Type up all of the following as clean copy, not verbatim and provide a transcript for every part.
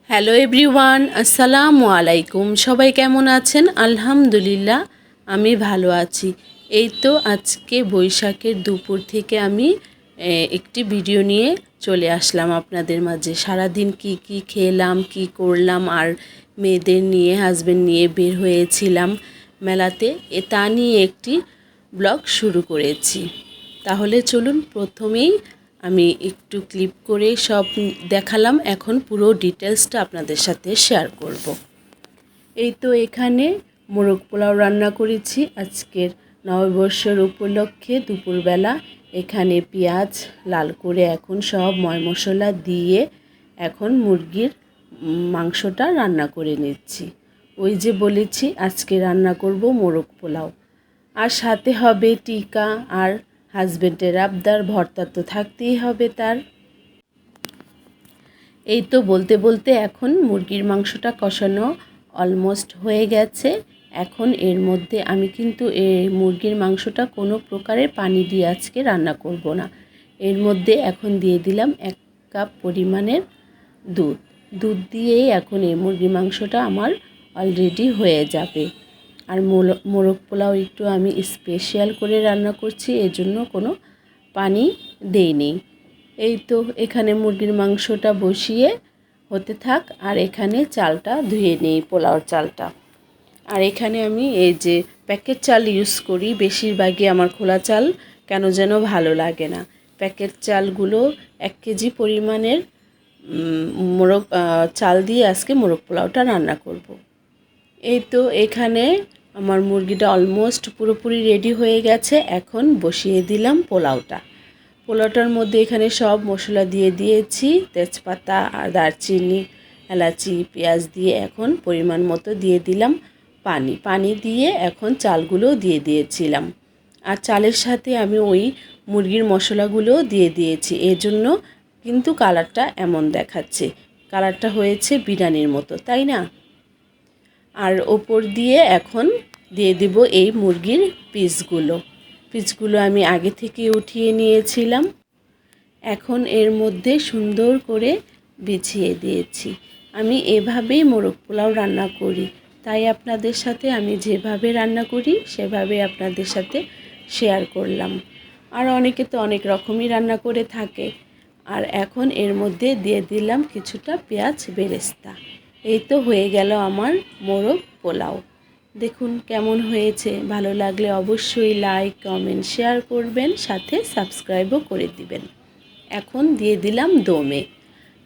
Hello everyone, আসসালামু আলাইকুম। সবাই কেমন আছেন? আলহামদুলিল্লাহ আমি ভালো আছি। এই তো আজকে বৈশাখের দুপুর থেকে আমি একটি ভিডিও নিয়ে চলে আসলাম আপনাদের মাঝে। সারাদিন কি কি খেলাম, কি করলাম, আর মেয়েদের নিয়ে, হাজবেন্ড নিয়ে বের হয়েছিলাম মেলাতে, তা নিয়ে একটি ব্লগ শুরু করেছি। তাহলে চলুন প্রথমেই আমি একটু ক্লিপ করে সব দেখালাম, এখন পুরো ডিটেলসটা আপনাদের সাথে শেয়ার করব। এই তো এখানে মোরগ পোলাও রান্না করেছি আজকের নববর্ষের উপলক্ষে দুপুরবেলা। এখানে পেঁয়াজ লাল করে এখন সব ময় মশলা দিয়ে এখন মুরগির মাংসটা রান্না করে নিচ্ছি। ওই যে বলেছি আজকে রান্না করব মোরগ পোলাও, আর সাথে হবে টিকা, আর হাজবেন্ডের আবদার ভর্তা তো থাকতেই হবে তার। এই তো বলতে বলতে এখন মুরগির মাংসটা কষানো অলমোস্ট হয়ে গেছে। এখন এর মধ্যে আমি কিন্তু এই মুরগির মাংসটা কোনো প্রকারের পানি দিয়ে আজকে রান্না করব না। এর মধ্যে এখন দিয়ে দিলাম 1 কাপ পরিমাণের দুধ দিয়েই এখন এই মুরগির মাংসটা আমার অলরেডি হয়ে যাবে। আর মোরগ পোলাও একটু আমি স্পেশাল করে রান্না করছি, এজন্য কোনো পানি দেইনি। এই তো এখানে মুরগির মাংসটা বসিয়ে হতে থাক, আর এখানে চালটা ধুয়ে নিই, পোলাওর চালটা। আর এখানে আমি এই যে প্যাকেট চাল ইউজ করি, বেশিরভাগই আমার খোলা চাল কেন যেন ভালো লাগে না। প্যাকেট চালগুলো 1 কেজি পরিমাণের মোরগ চাল দিয়ে আজকে মোরগ পোলাওটা রান্না করব। এই তো এখানে আমার মুরগিটা অলমোস্ট পুরোপুরি রেডি হয়ে গেছে। এখন বসিয়ে দিলাম পোলাওটার মধ্যে এখানে সব মশলা দিয়ে দিয়েছি, তেজপাতা আর দারচিনি, এলাচি, পেঁয়াজ দিয়ে এখন পরিমাণ মতো দিয়ে দিলাম পানি দিয়ে এখন চালগুলো দিয়ে দিয়েছিলাম। আর চালের সাথে আমি ওই মুরগির মশলাগুলো দিয়ে দিয়েছি, এজন্য কিন্তু কালারটা এমন দেখাচ্ছে। কালারটা হয়েছে বিরিয়ানির মতো, তাই না? আর ওপর দিয়ে এখন দিয়ে দেব এই মুরগির পিসগুলো আমি আগে থেকে উঠিয়ে নিয়েছিলাম। এখন এর মধ্যে সুন্দর করে বিছিয়ে দিয়েছি। আমি এভাবেই মোরগ পোলাও রান্না করি, তাই আপনাদের সাথে আমি যেভাবে রান্না করি সেভাবে আপনাদের সাথে শেয়ার করলাম। আর অনেকে তো অনেক রকমই রান্না করে থাকে। আর এখন এর মধ্যে দিয়ে দিলাম কিছুটা পেঁয়াজ বেরেস্তা। এই তো হয়ে গেল আমার মোরগ পোলাও। দেখুন কেমন হয়েছে। ভালো লাগলে অবশ্যই লাইক, কমেন্ট, শেয়ার করবেন, সাথে সাবস্ক্রাইবও করে দিবেন। এখন দিয়ে দিলাম দমে,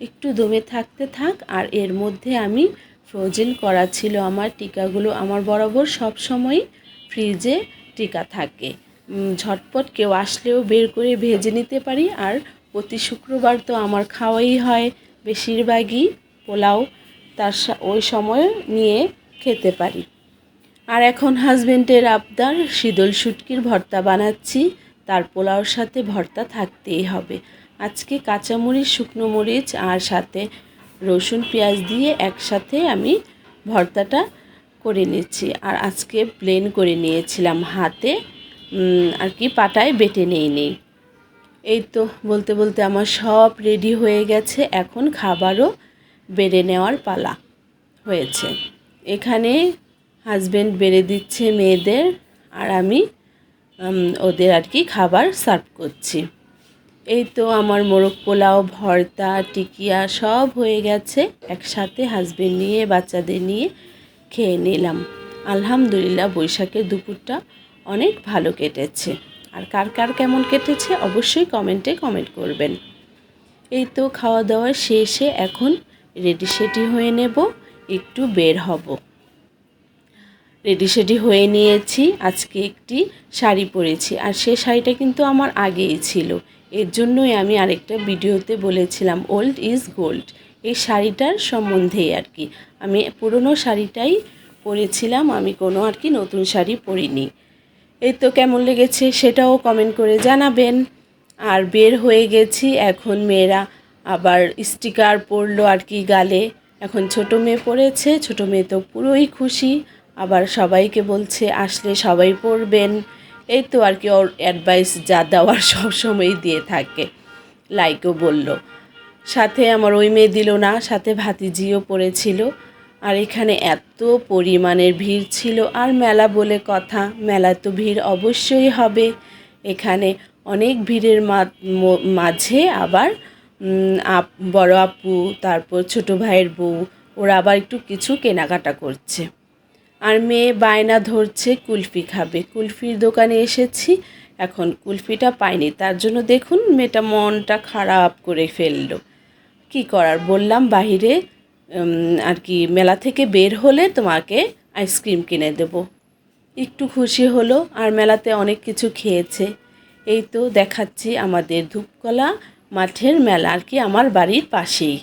একটু দমে থাকতে থাক। আর এর মধ্যে আমি ফ্রোজেন করা ছিল আমার টিকাগুলো। আমার বরাবর সব সময় ফ্রিজে টিকা থাকে, ঝটপট কেউ আসলেও বের করে ভেজে নিতে পারি। আর প্রতি শুক্রবার তো আমার খাওয়াই হয় বেশিরভাগই পোলাও, তার ওই সময় নিয়ে খেতে পারি। আর এখন হাজবেন্ডের আবদার শীতল শুটকির ভর্তা বানাচ্ছি, তার পোলাওর সাথে ভর্তা থাকতেই হবে। আজকে কাঁচামরিচ, শুকনো মরিচ আর সাথে রসুন পেঁয়াজ দিয়ে একসাথে আমি ভর্তাটা করে নিচ্ছি। আর আজকে ব্লেন্ড করে নিয়েছিলাম হাতে, আর কি পাটায় বেটে নেই। এই তো বলতে বলতে আমার সব রেডি হয়ে গেছে। এখন খাবারও বেড়ে নেওয়ার পালা হয়েছে। এখানে হাজবেন্ড বেড়ে দিচ্ছে মেয়েদের, আর আমি ওদের আর কি খাবার সার্ভ করছি। এই তো আমার মোরগ পোলাও, ভর্তা, টিকিয়া সব হয়ে গেছে। একসাথে হাজবেন্ড নিয়ে, বাচ্চাদের নিয়ে খেয়ে নিলাম। আলহামদুলিল্লাহ বৈশাখের দুপুরটা অনেক ভালো কেটেছে। আর কার কার কেমন কেটেছে অবশ্যই কমেন্টে কমেন্ট করবেন। এই তো খাওয়া দাওয়া শেষে এখন রেডি সেডি হয়ে নেব, একটু বের হব। রেডি হয়ে নিয়েছি। আজকে একটি শাড়ি পরেছি, আর সে শাড়িটা কিন্তু আমার আগেই ছিল। এর জন্যই আমি আরেকটা ভিডিওতে বলেছিলাম ওল্ড ইজ গোল্ড, এই শাড়িটার সম্বন্ধেই আর কি। আমি পুরনো শাড়িটাই পরেছিলাম, আমি কোনো আর কি নতুন শাড়ি পরিনি। এই তো কেমন লেগেছে সেটাও কমেন্ট করে জানাবেন। আর বের হয়ে গেছি। এখন মেয়েরা আবার স্টিকার পরলো আর কি গালে। এখন ছোটো মেয়ে পড়েছে, ছোটো মেয়ে তো পুরোই খুশি। আবার সবাইকে বলছে আসলে সবাই পড়বেন। এই তো আর কি ওর অ্যাডভাইস যা দেওয়ার সবসময়ই দিয়ে থাকে। লাইকও বলল। সাথে আমার ওই মেয়ে দিল না, সাথে ভাতিজিও পড়েছিল। আর এখানে এত পরিমাণের ভিড় ছিল, আর মেলা বলে কথা, মেলায় তো ভিড় অবশ্যই হবে। এখানে অনেক ভিড়ের মাঝে আবার বড় আপু, তারপর ছোট ভাইয়ের বউ, ওরা আবার একটু কিছু কেনাকাটা করছে। আর মেয়ে বায়না ধরছে কুলফি খাবে। কুলফির দোকানে এসেছি, এখন কুলফিটা পাইনি, তার জন্য দেখুন মেয়েটা মনটা খারাপ করে ফেললো। কি করার, বললাম বাহিরে আর কি মেলা থেকে বের হলে তোমাকে আইসক্রিম কিনে দেবো। একটু খুশি হলো, আর মেলাতে অনেক কিছু খেয়েছে। এই তো দেখাচ্ছি আমাদের ধূপকলা মাঠের মেলা, আর কি আমার বাড়ির পাশেই।